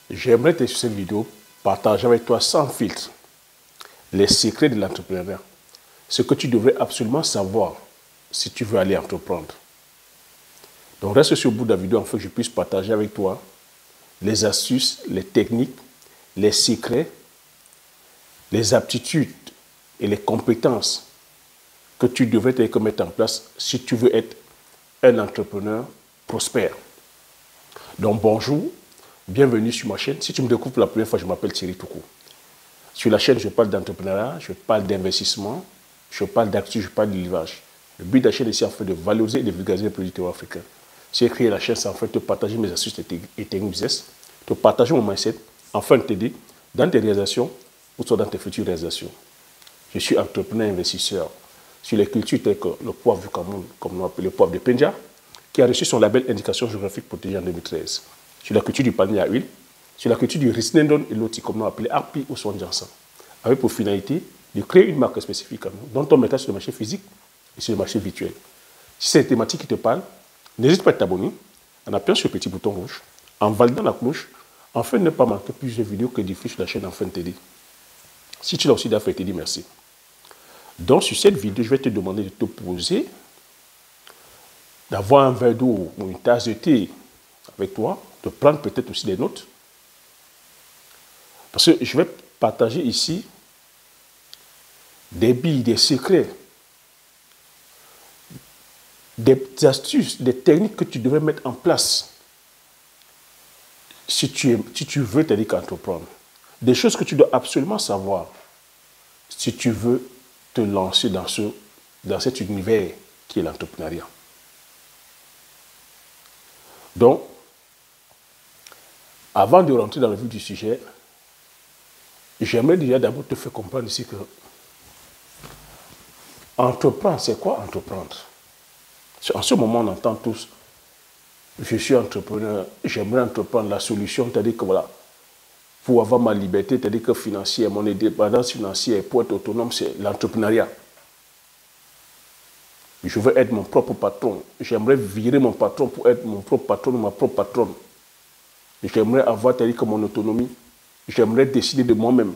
J'aimerais sur cette vidéo partager avec toi sans filtre les secrets de l'entrepreneuriat. Ce que tu devrais absolument savoir si tu veux aller entreprendre. Donc reste sur le bout de la vidéo afin que je puisse partager avec toi les astuces, les techniques, les secrets, les aptitudes et les compétences que tu devrais mettre en place si tu veux être un entrepreneur prospère. Donc bonjour, bienvenue sur ma chaîne. Si tu me découvres pour la première fois, je m'appelle Thierry Toukou. Sur la chaîne, je parle d'entrepreneuriat, je parle d'investissement, je parle d'actu, je parle d'élevage. Le but de la chaîne est en fait de valoriser et de vulgariser les produits africains. Si j'ai créé la chaîne, c'est en fait de partager mes astuces et techniques business, de partager mon mindset, afin de t'aider dans tes réalisations ou soit dans tes futures réalisations. Je suis entrepreneur investisseur sur les cultures telles que le poivre du Cameroun, comme on appelle le poivre de Penja, qui a reçu son label indication géographique protégée en 2013. Sur la culture du palmier à huile, sur la culture du Risnendon et l'autre, comme on appelle Arpi ou Swanjansan, avec pour finalité de créer une marque spécifique à nous, dont on mettra sur le marché physique et sur le marché virtuel. Si c'est une thématique qui te parle, n'hésite pas à t'abonner en appuyant sur le petit bouton rouge, en validant la cloche, afin de ne pas manquer plusieurs vidéos que diffuse sur la chaîne afin de t'aider. Si tu l'as aussi fait, te dis merci. Donc, sur cette vidéo, je vais te demander de te poser, d'avoir un verre d'eau ou une tasse de thé avec toi, de prendre peut-être aussi des notes. Parce que je vais partager ici des billes, des secrets, des astuces, des techniques que tu devrais mettre en place si tu veux t'aider qu'à entreprendre. Des choses que tu dois absolument savoir si tu veux te lancer dans cet univers qui est l'entrepreneuriat. Donc, avant de rentrer dans le vif du sujet, j'aimerais déjà d'abord te faire comprendre ici que entreprendre, c'est quoi entreprendre? En ce moment, on entend tous, je suis entrepreneur, j'aimerais entreprendre la solution, c'est-à-dire que voilà, pour avoir ma liberté, c'est-à-dire que financière, mon indépendance financière, pour être autonome, c'est l'entrepreneuriat. Je veux être mon propre patron. J'aimerais virer mon patron pour être mon propre patron ou ma propre patronne. J'aimerais avoir, c'est-à-dire que mon autonomie. J'aimerais décider de moi-même.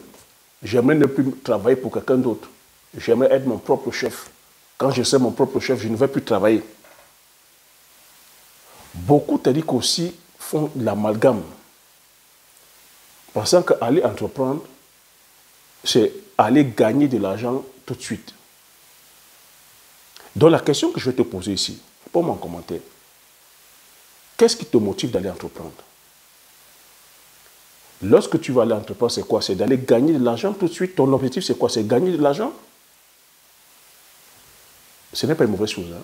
J'aimerais ne plus travailler pour quelqu'un d'autre. J'aimerais être mon propre chef. Quand je serai mon propre chef, je ne vais plus travailler. Beaucoup, c'est-à-dire qu'aussi, font l'amalgame. Pensant qu'aller entreprendre, c'est aller gagner de l'argent tout de suite. Donc la question que je vais te poser ici, pour mon commentaire, qu'est-ce qui te motive d'aller entreprendre? Lorsque tu vas aller entreprendre, c'est quoi? C'est d'aller gagner de l'argent tout de suite. Ton objectif, c'est quoi? C'est gagner de l'argent? Ce n'est pas une mauvaise chose. Hein?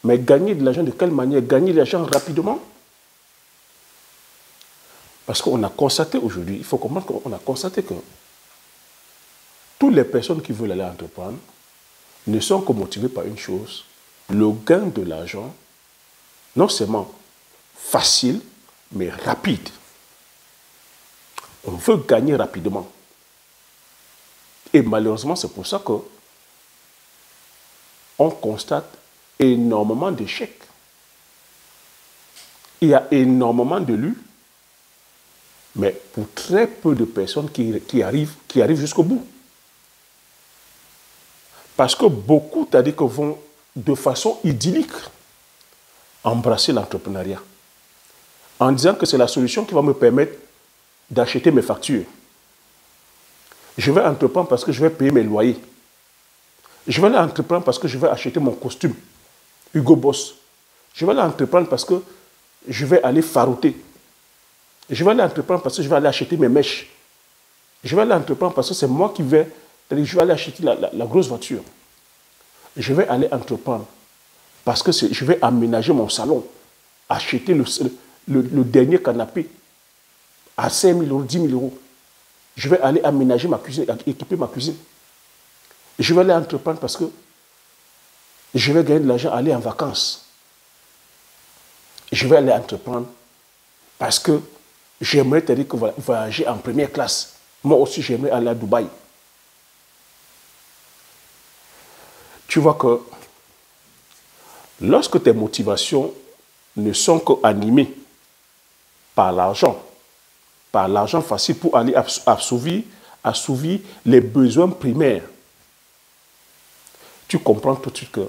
Mais gagner de l'argent de quelle manière? Gagner de l'argent rapidement? Parce qu'on a constaté aujourd'hui, il faut comprendre qu'on a constaté que toutes les personnes qui veulent aller entreprendre ne sont que motivées par une chose, le gain de l'argent, non seulement facile, mais rapide. On veut gagner rapidement. Et malheureusement, c'est pour ça qu'on constate énormément d'échecs. Il y a énormément d'élus, mais pour très peu de personnes qui arrivent jusqu'au bout. Parce que beaucoup, c'est-à-dire que vont de façon idyllique embrasser l'entrepreneuriat. En disant que c'est la solution qui va me permettre d'acheter mes factures. Je vais entreprendre parce que je vais payer mes loyers. Je vais aller entreprendre parce que je vais acheter mon costume, Hugo Boss. Je vais aller entreprendre parce que je vais aller farouter. Je vais aller entreprendre parce que je vais aller acheter mes mèches. Je vais aller entreprendre parce que c'est moi qui vais... Je vais aller acheter la grosse voiture. Je vais aller entreprendre parce que je vais aménager mon salon, acheter le dernier canapé à 5 000 euros, 10 000 euros. Je vais aller aménager ma cuisine, équiper ma cuisine. Je vais aller entreprendre parce que je vais gagner de l'argent, aller en vacances. Je vais aller entreprendre parce que j'aimerais voyager en première classe. Moi aussi, j'aimerais aller à Dubaï. Tu vois que lorsque tes motivations ne sont qu'animées par l'argent, par l'argent facile pour aller assouvir les besoins primaires. Tu comprends tout de suite que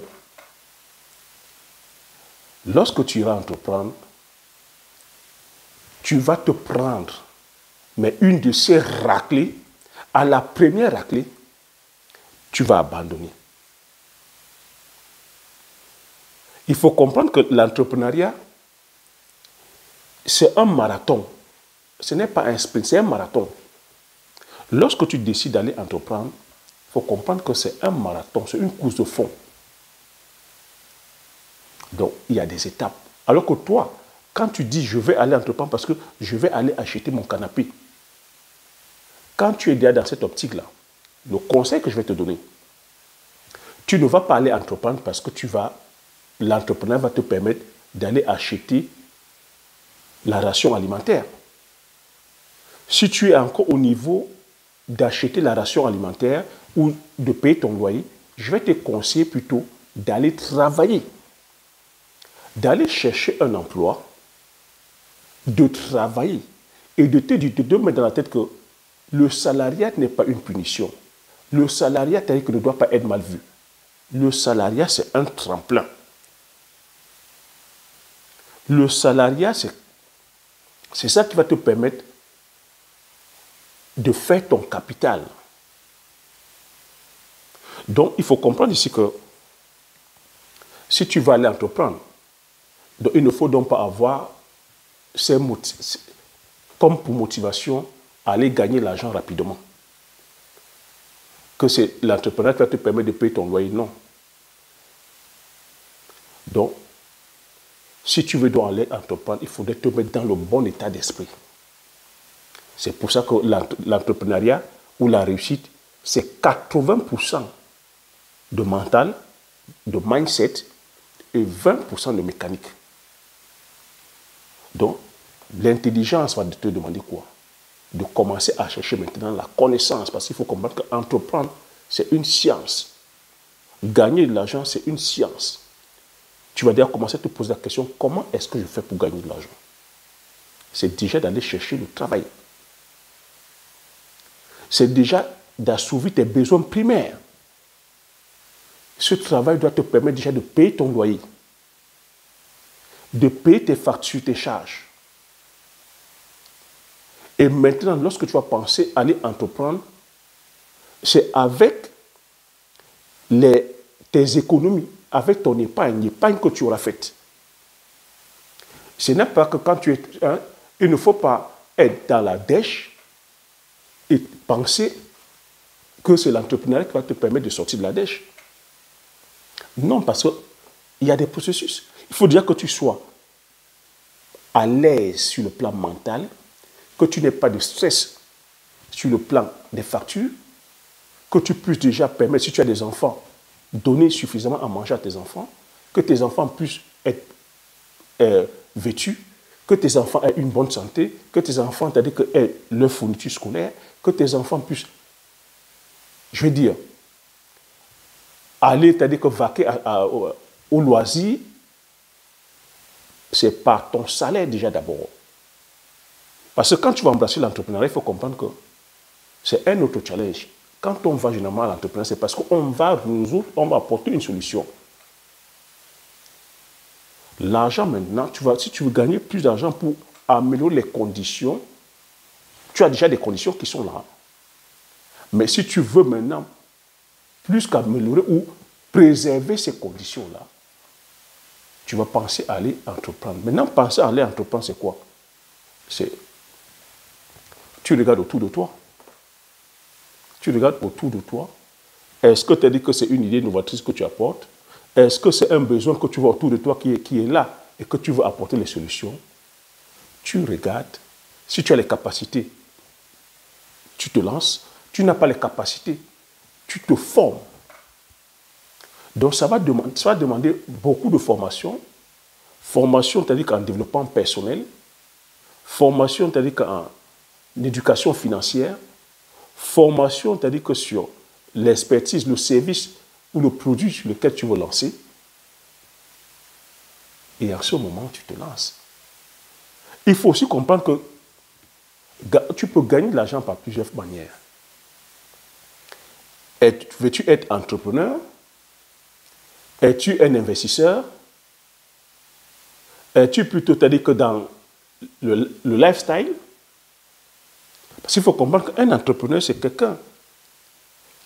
lorsque tu iras entreprendre, tu vas te prendre, mais une de ces raclées, à la première raclée, tu vas abandonner. Il faut comprendre que l'entrepreneuriat, c'est un marathon. Ce n'est pas un sprint, c'est un marathon. Lorsque tu décides d'aller entreprendre, il faut comprendre que c'est un marathon, c'est une course de fond. Donc, il y a des étapes. Alors que toi, quand tu dis je vais aller entreprendre parce que je vais aller acheter mon canapé, quand tu es déjà dans cette optique-là, le conseil que je vais te donner, tu ne vas pas aller entreprendre parce que l'entrepreneur va te permettre d'aller acheter la ration alimentaire. Si tu es encore au niveau d'acheter la ration alimentaire ou de payer ton loyer, je vais te conseiller plutôt d'aller travailler, d'aller chercher un emploi, de travailler et de mettre dans la tête que le salariat n'est pas une punition. Le salariat, c'est-à-dire que ne doit pas être mal vu. Le salariat, c'est un tremplin. Le salariat, c'est ça qui va te permettre de faire ton capital. Donc, il faut comprendre ici que si tu vas aller entreprendre, donc il ne faut donc pas avoir comme pour motivation aller gagner l'argent rapidement. Que c'est l'entrepreneur qui va te permettre de payer ton loyer, non. Donc, si tu veux donc aller entreprendre, il faudrait te mettre dans le bon état d'esprit. C'est pour ça que l'entrepreneuriat ou la réussite, c'est 80% de mental, de mindset et 20% de mécanique. Donc, l'intelligence va te demander quoi? De commencer à chercher maintenant la connaissance, parce qu'il faut comprendre qu'entreprendre, c'est une science. Gagner de l'argent, c'est une science. Tu vas déjà commencer à te poser la question, comment est-ce que je fais pour gagner de l'argent? C'est déjà d'aller chercher le travail. C'est déjà d'assouvir tes besoins primaires. Ce travail doit te permettre déjà de payer ton loyer, de payer tes factures, tes charges. Et maintenant, lorsque tu vas penser aller entreprendre, c'est avec tes économies, avec ton épargne que tu auras faite. Ce n'est pas que quand tu es... il ne faut pas être dans la dèche et penser que c'est l'entrepreneuriat qui va te permettre de sortir de la dèche. Non, parce qu'il y a des processus. Il faut dire que tu sois à l'aise sur le plan mental, que tu n'aies pas de stress sur le plan des factures, que tu puisses déjà permettre, si tu as des enfants, donner suffisamment à manger à tes enfants, que tes enfants puissent être vêtus, que tes enfants aient une bonne santé, que tes enfants, c'est-à-dire que aient leur fourniture scolaire, que tes enfants puissent, je veux dire, aller, c'est-à-dire que vaquer au loisir, c'est par ton salaire déjà d'abord. Parce que quand tu vas embrasser l'entrepreneuriat, il faut comprendre que c'est un autre challenge. Quand on va généralement à l'entrepreneuriat, c'est parce qu'on va résoudre, on va apporter une solution. L'argent maintenant, si tu veux gagner plus d'argent pour améliorer les conditions, tu as déjà des conditions qui sont là. Mais si tu veux maintenant plus qu'améliorer ou préserver ces conditions-là, tu vas penser à aller entreprendre. Maintenant, penser à aller entreprendre, c'est quoi? Tu regardes autour de toi. Tu regardes autour de toi. Est-ce que tu as dit que c'est une idée novatrice que tu apportes? Est-ce que c'est un besoin que tu vois autour de toi qui est là et que tu veux apporter les solutions? Tu regardes. Si tu as les capacités, tu te lances. Tu n'as pas les capacités, tu te formes. Donc ça va demander beaucoup de formation. Formation, c'est-à-dire qu'en développement personnel. Formation, c'est-à-dire qu'en éducation financière. Formation, c'est-à-dire que sur l'expertise, le service ou le produit sur lequel tu veux lancer. Et à ce moment, tu te lances. Il faut aussi comprendre que Tu peux gagner de l'argent par plusieurs manières. Veux-tu être entrepreneur? Es-tu un investisseur? Es-tu plutôt, c'est-à-dire que dans le lifestyle? Parce qu'il faut comprendre qu'un entrepreneur, c'est quelqu'un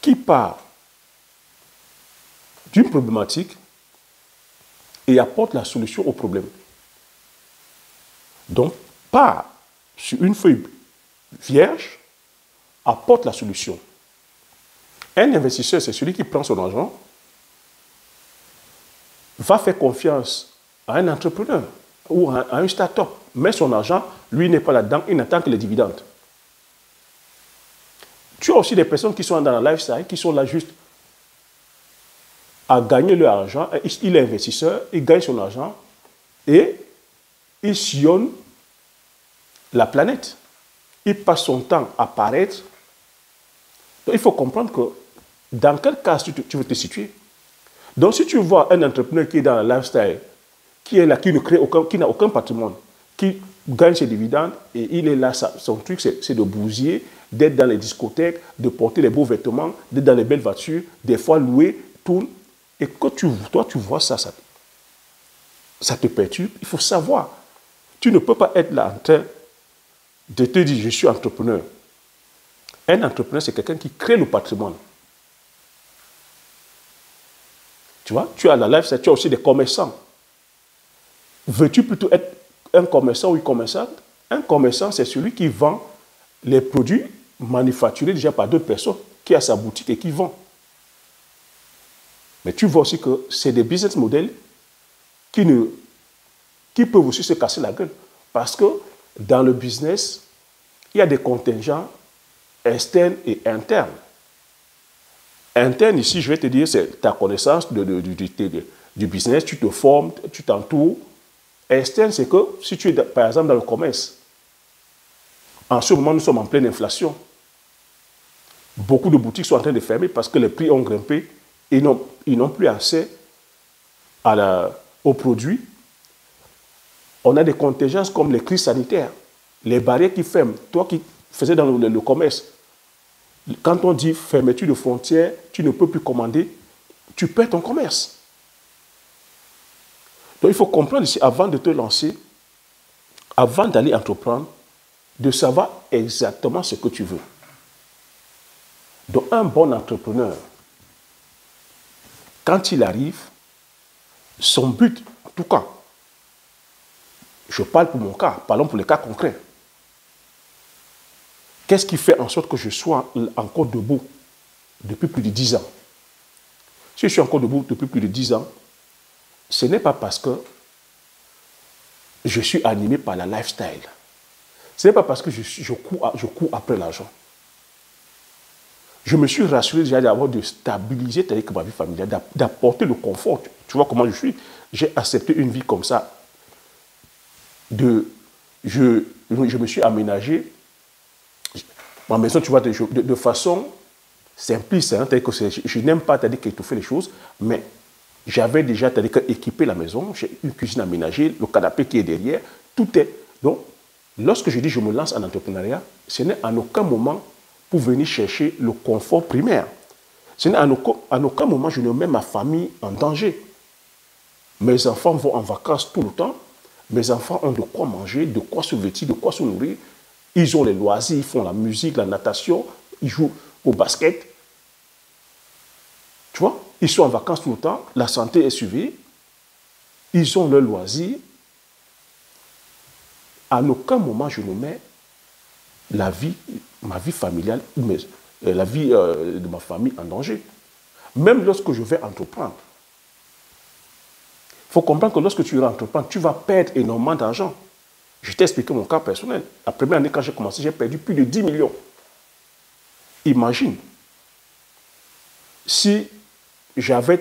qui part d'une problématique et apporte la solution au problème. Donc, part sur une feuille vierge, apporte la solution. Un investisseur, c'est celui qui prend son argent, va faire confiance à un entrepreneur ou à une start-up, met son argent, lui n'est pas là-dedans, il n'attend que les dividendes. Tu as aussi des personnes qui sont dans la lifestyle, qui sont là juste à gagner leur argent. Il est investisseur, il gagne son argent et il sillonne la planète. Il passe son temps à paraître. Donc, il faut comprendre que dans quel cas tu veux te situer. Donc, si tu vois un entrepreneur qui est dans la lifestyle, qui est là, qui n'a aucun patrimoine, qui gagne ses dividendes, et il est là, son truc, c'est de bousiller, d'être dans les discothèques, de porter les beaux vêtements, d'être dans les belles voitures, des fois louer, tourne. Et quand toi, tu vois ça te perturbe. Il faut savoir. Tu ne peux pas être là en train de te dire, je suis entrepreneur. Un entrepreneur, c'est quelqu'un qui crée le patrimoine. Tu vois, tu as la lifestyle, tu as aussi des commerçants. Veux-tu plutôt être un commerçant ou une commerçante? Un commerçant, c'est celui qui vend les produits manufacturés déjà par d'autres personnes, qui a sa boutique et qui vend. Mais tu vois aussi que c'est des business models qui peuvent aussi se casser la gueule. Parce que dans le business, il y a des contingents externes et internes. Interne, ici, je vais te dire, c'est ta connaissance du business, tu te formes, tu t'entoures. Externe, c'est que si tu es, par exemple, dans le commerce, en ce moment, nous sommes en pleine inflation. Beaucoup de boutiques sont en train de fermer parce que les prix ont grimpé et ils n'ont plus accès aux produits. On a des contingences comme les crises sanitaires, les barrières qui ferment. Toi qui faisais dans le commerce, quand on dit fermeture de frontières, tu ne peux plus commander, tu perds ton commerce. Donc il faut comprendre ici, avant de te lancer, avant d'aller entreprendre, de savoir exactement ce que tu veux. Donc un bon entrepreneur, quand il arrive, son but, en tout cas, je parle pour mon cas, parlons pour les cas concrets. Qu'est-ce qui fait en sorte que je sois encore debout depuis plus de 10 ans? Si je suis encore debout depuis plus de 10 ans, ce n'est pas parce que je suis animé par la lifestyle. Ce n'est pas parce que je cours après l'argent. Je me suis rassuré déjà d'avoir de stabiliser ma vie familiale, d'apporter le confort. Tu vois comment je suis? J'ai accepté une vie comme ça. Je me suis aménagé ma maison, tu vois, de façon simpliste. Hein, que je n'aime pas étouffer les choses, mais j'avais déjà équipé la maison. J'ai une cuisine aménagée, le canapé qui est derrière. Tout est. Donc, lorsque je dis je me lance en entrepreneuriat, ce n'est en aucun moment pour venir chercher le confort primaire. Ce n'est en aucun moment je ne mets ma famille en danger. Mes enfants vont en vacances tout le temps. Mes enfants ont de quoi manger, de quoi se vêtir, de quoi se nourrir. Ils ont les loisirs, ils font la musique, la natation, ils jouent au basket. Tu vois, ils sont en vacances tout le temps, la santé est suivie, ils ont leurs loisirs. À aucun moment je ne mets ma vie familiale, la vie de ma famille en danger. Même lorsque je vais entreprendre. Il faut comprendre que lorsque tu vas entreprendre, tu vas perdre énormément d'argent. Je t'ai expliqué mon cas personnel. La première année, quand j'ai commencé, j'ai perdu plus de 10 millions. Imagine, si j'avais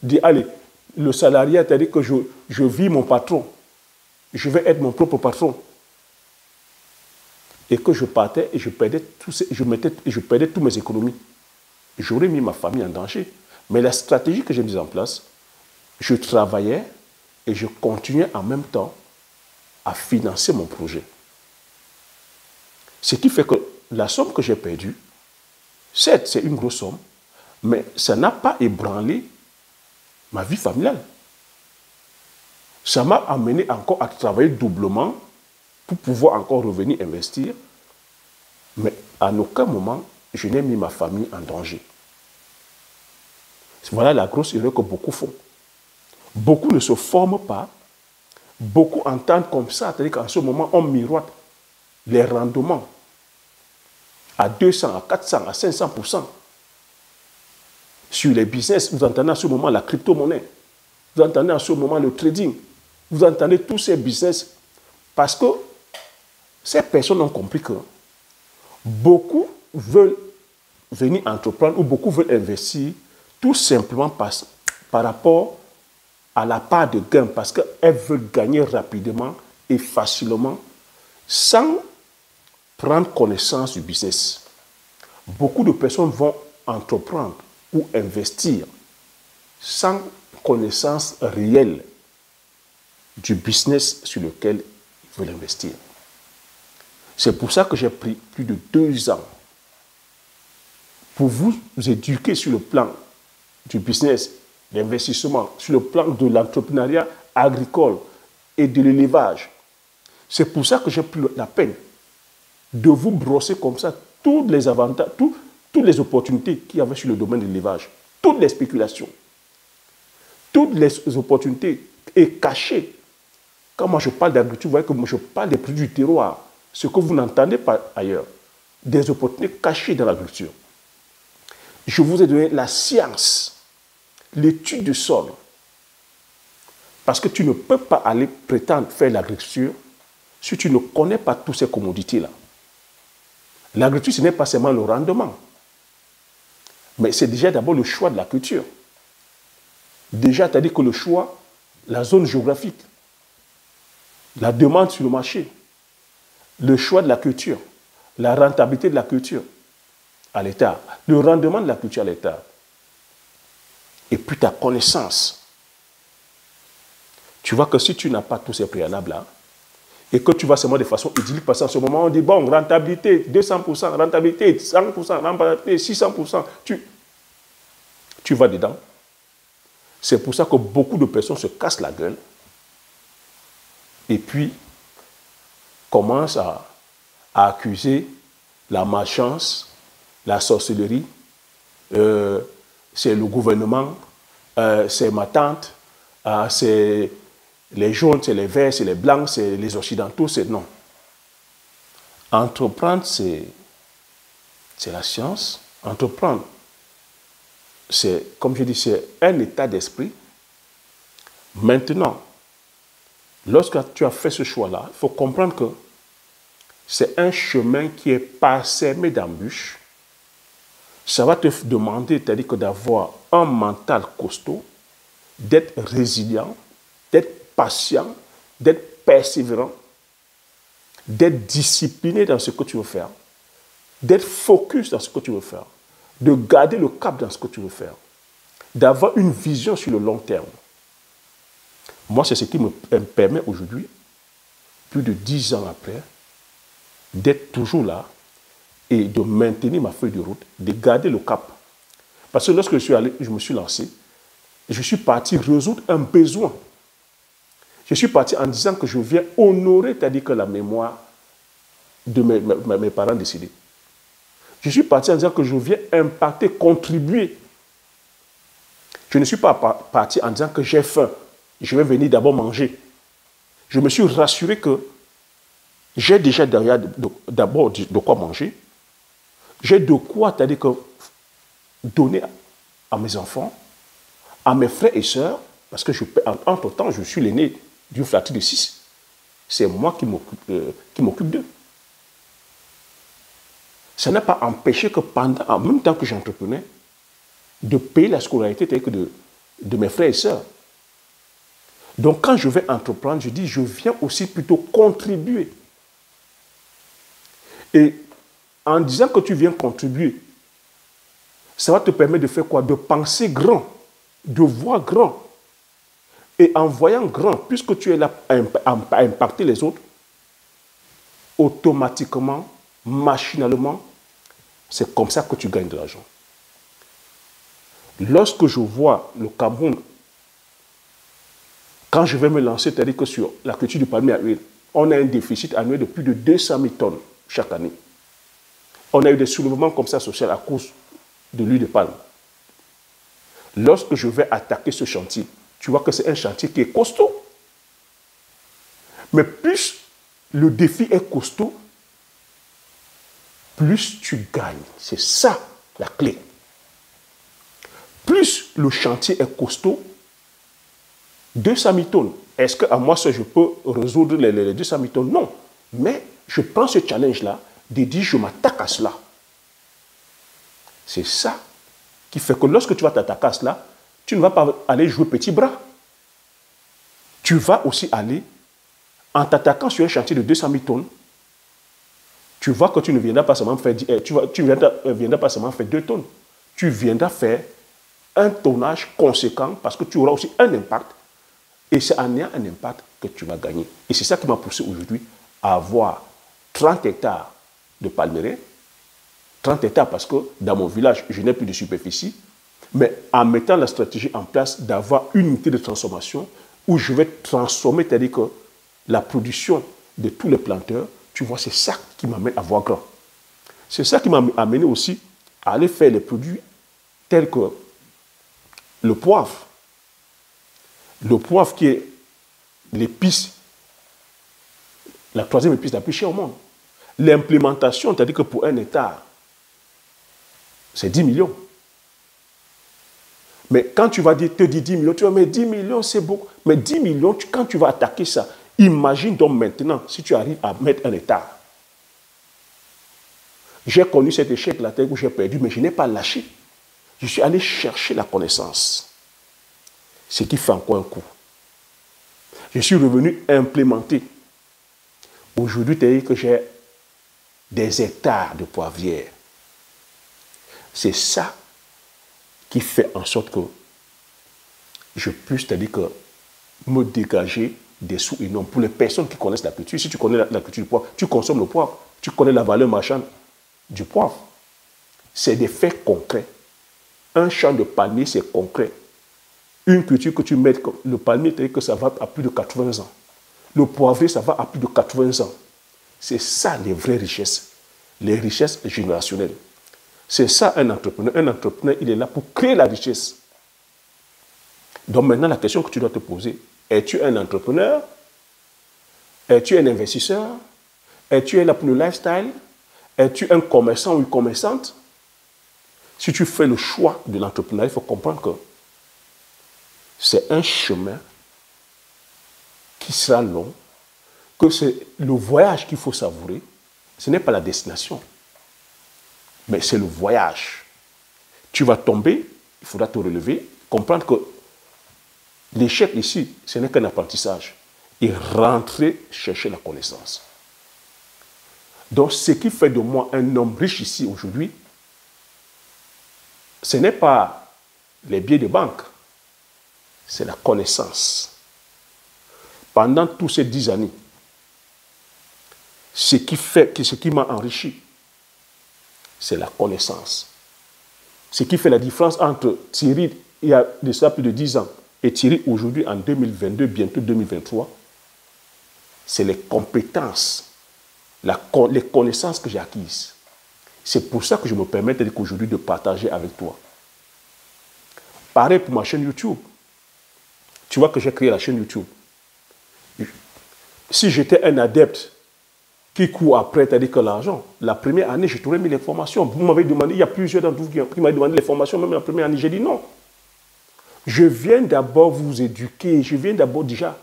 dit, allez, le salarié t'a dit que je vis mon patron, je vais être mon propre patron, et que je partais et je perdais toutes mes économies, j'aurais mis ma famille en danger. Mais la stratégie que j'ai mise en place, je travaillais et je continuais en même temps à financer mon projet. Ce qui fait que la somme que j'ai perdue, certes, c'est une grosse somme, mais ça n'a pas ébranlé ma vie familiale. Ça m'a amené encore à travailler doublement pour pouvoir encore revenir investir. Mais à aucun moment, je n'ai mis ma famille en danger. Voilà la grosse erreur que beaucoup font. Beaucoup ne se forment pas. Beaucoup entendent comme ça, c'est-à-dire qu'en ce moment, on miroite les rendements à 200, à 400, à 500%. Sur les business, vous entendez en ce moment la crypto-monnaie. Vous entendez en ce moment le trading. Vous entendez tous ces business. Parce que ces personnes ont compris que beaucoup veulent venir entreprendre ou beaucoup veulent investir tout simplement par rapport à la part de gain, parce qu'elles veulent gagner rapidement et facilement sans prendre connaissance du business. Beaucoup de personnes vont entreprendre ou investir sans connaissance réelle du business sur lequel ils veulent investir. C'est pour ça que j'ai pris plus de 2 ans pour vous éduquer sur le plan du business, l'investissement, sur le plan de l'entrepreneuriat agricole et de l'élevage. C'est pour ça que j'ai pris la peine de vous brosser comme ça tous les avantages, toutes les opportunités qu'il y avait sur le domaine de l'élevage, toutes les spéculations, toutes les opportunités et cachées. Quand moi je parle d'agriculture, vous voyez que moi je parle des produits du terroir, ce que vous n'entendez pas ailleurs, des opportunités cachées dans l'agriculture. Je vous ai donné la science, l'étude du sol, parce que tu ne peux pas aller prétendre faire l'agriculture si tu ne connais pas toutes ces commodités-là. L'agriculture, ce n'est pas seulement le rendement, mais c'est déjà d'abord le choix de la culture. Déjà, tu as dit que le choix, la zone géographique, la demande sur le marché, le choix de la culture, la rentabilité de la culture à l'État, le rendement de la culture à l'État, et puis ta connaissance. Tu vois que si tu n'as pas tous ces préalables-là, et que tu vas seulement de façon idyllique, parce qu'en ce moment, on dit, bon, rentabilité 200%, rentabilité 100%, rentabilité 600%, tu vas dedans. C'est pour ça que beaucoup de personnes se cassent la gueule et puis commencent à accuser la malchance, la sorcellerie, c'est le gouvernement, c'est ma tante, c'est les jaunes, c'est les verts, c'est les blancs, c'est les occidentaux, c'est non. Entreprendre, c'est la science. Entreprendre, c'est, comme je dis, c'est un état d'esprit. Maintenant, lorsque tu as fait ce choix-là, il faut comprendre que c'est un chemin qui est parsemé d'embûches. Ça va te demander, c'est-à-dire que d'avoir un mental costaud, d'être résilient, d'être patient, d'être persévérant, d'être discipliné dans ce que tu veux faire, d'être focus dans ce que tu veux faire, de garder le cap dans ce que tu veux faire, d'avoir une vision sur le long terme. Moi, c'est ce qui me permet aujourd'hui, plus de 10 ans après, d'être toujours là et de maintenir ma feuille de route, de garder le cap. Parce que lorsque je suis allé, je me suis lancé, je suis parti résoudre un besoin. Je suis parti en disant que je viens honorer, c'est-à-dire que la mémoire de mes parents décédés. Je suis parti en disant que je viens impacter, contribuer. Je ne suis pas parti en disant que j'ai faim, je vais venir d'abord manger. Je me suis rassuré que j'ai déjà d'abord de quoi manger. J'ai de quoi, c'est-à-dire que donner à mes enfants, à mes frères et sœurs, parce que entre-temps, je suis l'aîné d'une fratrie de 6. C'est moi qui m'occupe d'eux. Ça n'a pas empêché que en même temps que j'entreprenais, de payer la scolarité de mes frères et sœurs. Donc quand je vais entreprendre, je dis, je viens aussi plutôt contribuer. Et en disant que tu viens contribuer, ça va te permettre de faire quoi? De penser grand, de voir grand. Et en voyant grand, puisque tu es là à impacter les autres, automatiquement, machinalement, c'est comme ça que tu gagnes de l'argent. Lorsque je vois le Cameroun, quand je vais me lancer, c'est-à-dire que sur la culture du palmier à huile, on a un déficit annuel de plus de 200 000 tonnes chaque année. On a eu des soulèvements comme ça sociaux à cause de l'huile de palme. Lorsque je vais attaquer ce chantier, tu vois que c'est un chantier qui est costaud. Mais plus le défi est costaud, plus tu gagnes. C'est ça la clé. Plus le chantier est costaud, 200 000 tonnes. Est-ce qu'à moi seul je peux résoudre les 200 000 tonnes? Non. Mais je prends ce challenge-là, de dire je m'attaque à cela. C'est ça qui fait que lorsque tu vas t'attaquer à cela, tu ne vas pas aller jouer petit bras. Tu vas aussi aller, en t'attaquant sur un chantier de 200 000 tonnes, tu vois que tu ne viendras pas seulement faire, viendras pas seulement faire 2 tonnes. Tu viendras faire un tonnage conséquent parce que tu auras aussi un impact. Et c'est en ayant un impact que tu vas gagner. Et c'est ça qui m'a poussé aujourd'hui à avoir 30 hectares de palmeraie. 30 hectares parce que dans mon village, je n'ai plus de superficie. Mais en mettant la stratégie en place d'avoir une unité de transformation où je vais transformer, c'est-à-dire que la production de tous les planteurs, tu vois, c'est ça qui m'amène à voir grand. C'est ça qui m'a amené aussi à aller faire les produits tels que le poivre. Le poivre qui est l'épice, la troisième épice la plus chère au monde. L'implémentation, c'est-à-dire que pour un hectare, c'est 10 millions. Mais quand tu vas te dire 10 millions, tu vas dire, mais 10 millions, c'est beaucoup. Mais 10 millions, quand tu vas attaquer ça, imagine donc maintenant si tu arrives à mettre un hectare. J'ai connu cet échec-là où j'ai perdu, mais je n'ai pas lâché. Je suis allé chercher la connaissance. Ce qui fait encore un coup. Je suis revenu implémenter. Aujourd'hui, tu as dit que j'ai des hectares de poivrières. C'est ça qui fait en sorte que je puisse, c'est-à-dire que me dégager des sous énormes. Pour les personnes qui connaissent la culture, si tu connais la culture du poivre, tu consommes le poivre, tu connais la valeur marchande du poivre. C'est des faits concrets. Un champ de palmier, c'est concret. Une culture que tu mets, le palmier, c'est-à-dire que ça va à plus de 80 ans. Le poivrier, ça va à plus de 80 ans. C'est ça les vraies richesses. Les richesses générationnelles. C'est ça un entrepreneur. Un entrepreneur, il est là pour créer la richesse. Donc maintenant, la question que tu dois te poser, es-tu un entrepreneur? Es-tu un investisseur? Es-tu là pour le lifestyle? Es-tu un commerçant ou une commerçante? Si tu fais le choix de l'entrepreneuriat, il faut comprendre que c'est un chemin qui sera long, que c'est le voyage qu'il faut savourer. Ce n'est pas la destination, mais c'est le voyage. Tu vas tomber, il faudra te relever, comprendre que l'échec ici, ce n'est qu'un apprentissage. Et rentrer chercher la connaissance. Donc, ce qui fait de moi un homme riche ici aujourd'hui, ce n'est pas les billets de banque, c'est la connaissance. Pendant tous ces 10 années, ce qui m'a enrichi, c'est la connaissance. Ce qui fait la différence entre Thierry, il y a de ça plus de 10 ans, et Thierry aujourd'hui en 2022, bientôt 2023, c'est les compétences, les connaissances que j'ai acquises. C'est pour ça que je me permets aujourd'hui de partager avec toi. Pareil pour ma chaîne YouTube. Tu vois que j'ai créé la chaîne YouTube. Si j'étais un adepte qui court après, c'est-à-dire que l'argent, la première année, je t'aurais mis les formations. Vous m'avez demandé, il y a plusieurs d'entre vous qui m'avaient demandé les formations, même la première année, j'ai dit non. Je viens d'abord vous éduquer, je viens d'abord déjà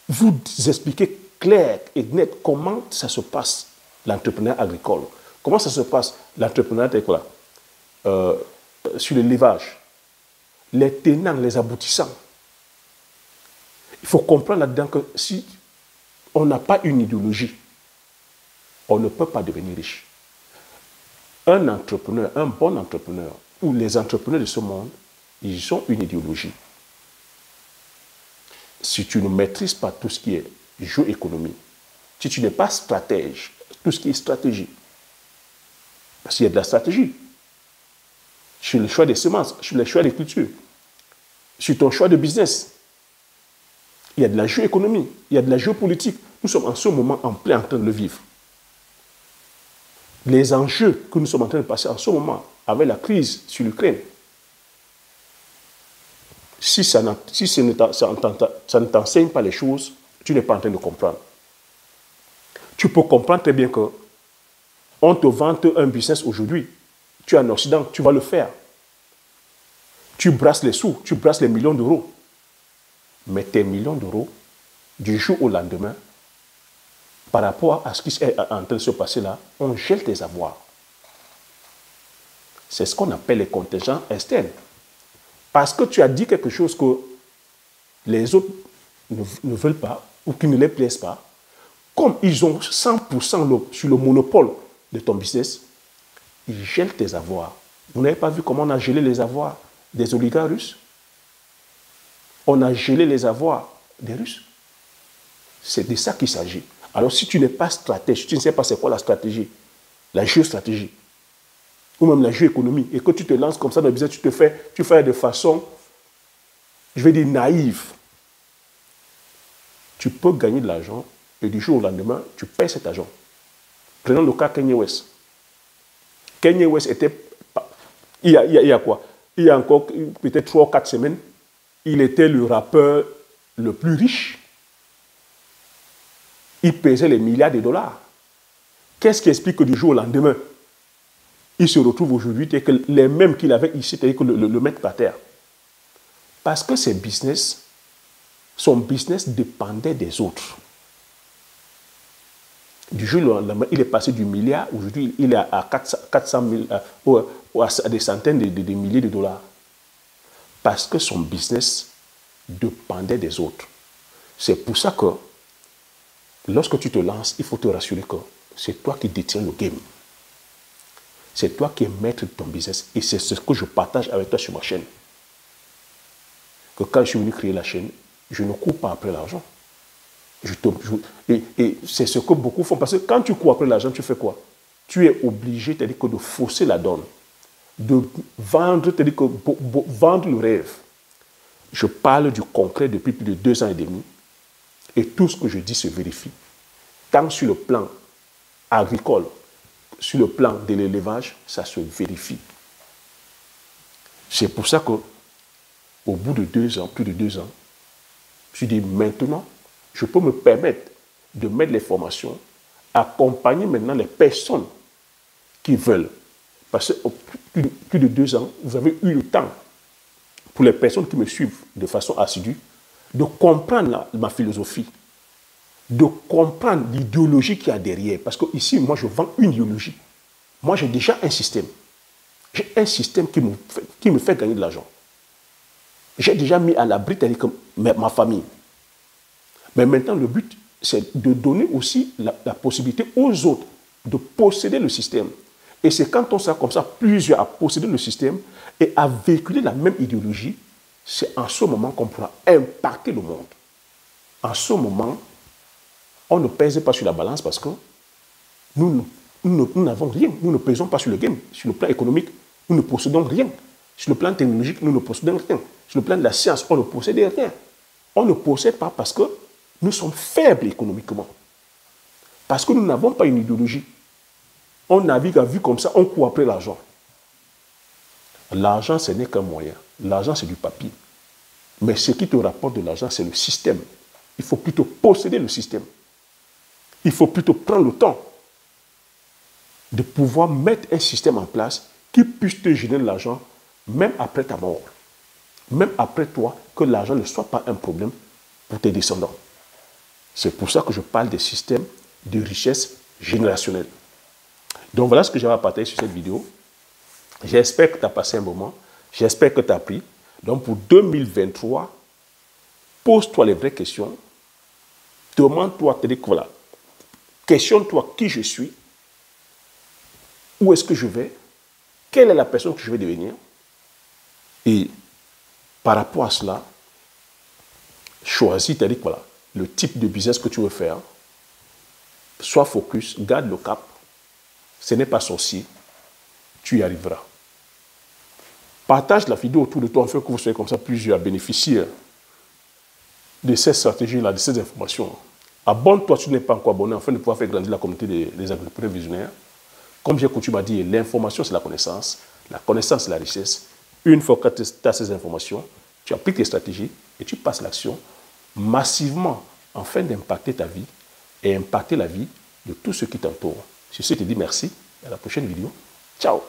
vous expliquer clair et net comment ça se passe, l'entrepreneuriat agricole. Comment ça se passe, l'entrepreneuriat agricole sur l'élevage. Les tenants, les aboutissants. Il faut comprendre là-dedans que si on n'a pas une idéologie, on ne peut pas devenir riche. Un entrepreneur, un bon entrepreneur, ou les entrepreneurs de ce monde, ils ont une idéologie. Si tu ne maîtrises pas tout ce qui est géoéconomie, si tu n'es pas stratège, Tout ce qui est stratégie. Parce qu'il y a de la stratégie. Sur le choix des semences, sur le choix des cultures, sur ton choix de business. Il y a de la géoéconomie, il y a de la géopolitique. Nous sommes en ce moment en plein en train de le vivre. Les enjeux que nous sommes en train de passer en ce moment, avec la crise sur l'Ukraine, si ça ne t'enseigne pas les choses, tu n'es pas en train de comprendre. Tu peux comprendre très bien que on te vante un business aujourd'hui. Tu es en Occident, tu vas le faire. Tu brasses les sous, tu brasses les millions d'euros. Mais tes millions d'euros, du jour au lendemain, par rapport à ce qui est en train de se passer là, on gèle tes avoirs. C'est ce qu'on appelle les contingents externes. Parce que tu as dit quelque chose que les autres ne veulent pas ou qui ne les plaisent pas, comme ils ont 100% sur le monopole de ton business, ils gèlent tes avoirs. Vous n'avez pas vu comment on a gelé les avoirs des oligarques russes? On a gelé les avoirs des Russes. C'est de ça qu'il s'agit. Alors si tu n'es pas stratège, tu ne sais pas c'est quoi la stratégie, la géostratégie, ou même la géoéconomie, et que tu te lances comme ça dans le business, tu fais de façon, je vais dire, naïve. Tu peux gagner de l'argent et du jour au lendemain, tu payes cet argent. Prenons le cas Kanye West. Kanye West était, il y a quoi? Il y a encore peut-être 3 ou 4 semaines, il était le rappeur le plus riche. Il pesait les milliards de dollars. Qu'est-ce qui explique que du jour au lendemain, il se retrouve aujourd'hui, que les mêmes qu'il avait ici, c'est-à-dire que le mettre par terre? Parce que son business dépendait des autres. Du jour au lendemain, il est passé du milliard, aujourd'hui il est à 400 000, à des centaines de milliers de dollars. Parce que son business dépendait des autres. C'est pour ça que lorsque tu te lances, il faut te rassurer que c'est toi qui détiens le game. C'est toi qui es maître de ton business. Et c'est ce que je partage avec toi sur ma chaîne. Que quand je suis venu créer la chaîne, je ne cours pas après l'argent. Et c'est ce que beaucoup font. Parce que quand tu cours après l'argent, tu fais quoi? Tu es obligé, c'est-à-dire que de fausser la donne. De vendre, c'est-à-dire que vendre le rêve. Je parle du concret depuis plus de 2 ans et demi. Et tout ce que je dis se vérifie. Tant sur le plan agricole, sur le plan de l'élevage, ça se vérifie. C'est pour ça que, au bout de 2 ans, plus de 2 ans, je dis maintenant, je peux me permettre de mettre les formations, accompagner maintenant les personnes qui veulent. Parce que plus de 2 ans, vous avez eu le temps, pour les personnes qui me suivent de façon assidue, de comprendre ma philosophie, de comprendre l'idéologie qu'il y a derrière. Parce que ici, moi, je vends une idéologie. Moi, j'ai déjà un système. J'ai un système qui me fait gagner de l'argent. J'ai déjà mis à l'abri ma famille. Mais maintenant, le but, c'est de donner aussi la possibilité aux autres de posséder le système. Et c'est quand on sera comme ça, plusieurs à posséder le système et à véhiculer la même idéologie, c'est en ce moment qu'on pourra impacter le monde. En ce moment, on ne pèse pas sur la balance parce que nous n'avons rien. Nous ne pesons pas sur le game. Sur le plan économique, nous ne possédons rien. Sur le plan technologique, nous ne possédons rien. Sur le plan de la science, on ne possède rien. On ne possède pas parce que nous sommes faibles économiquement. Parce que nous n'avons pas une idéologie. On navigue à vue comme ça, on court après l'argent. L'argent, ce n'est qu'un moyen. L'argent, c'est du papier. Mais ce qui te rapporte de l'argent, c'est le système. Il faut plutôt posséder le système. Il faut plutôt prendre le temps de pouvoir mettre un système en place qui puisse te générer de l'argent même après ta mort. Même après toi, que l'argent ne soit pas un problème pour tes descendants. C'est pour ça que je parle des systèmes de richesse générationnelle. Donc voilà ce que j'avais à partager sur cette vidéo. J'espère que tu as passé un moment. J'espère que tu as appris. Donc pour 2023, pose-toi les vraies questions. Demande-toi, voilà, questionne-toi qui je suis, où est-ce que je vais, quelle est la personne que je vais devenir. Et par rapport à cela, choisis, voilà, le type de business que tu veux faire. sois focus, garde le cap. Ce n'est pas sorcier. Tu y arriveras. Partage la vidéo autour de toi afin que vous soyez comme ça plusieurs bénéficiaires de ces stratégies-là, de ces informations. Abonne-toi si tu n'es pas encore abonné afin de pouvoir faire grandir la communauté des agriculteurs visionnaires. Comme j'ai coutume à dire, l'information c'est la connaissance c'est la richesse. Une fois que tu as ces informations, tu appliques tes stratégies et tu passes l'action massivement afin d'impacter ta vie et impacter la vie de tous ceux qui t'entourent. Sur ce, je te dis merci et à la prochaine vidéo. Ciao!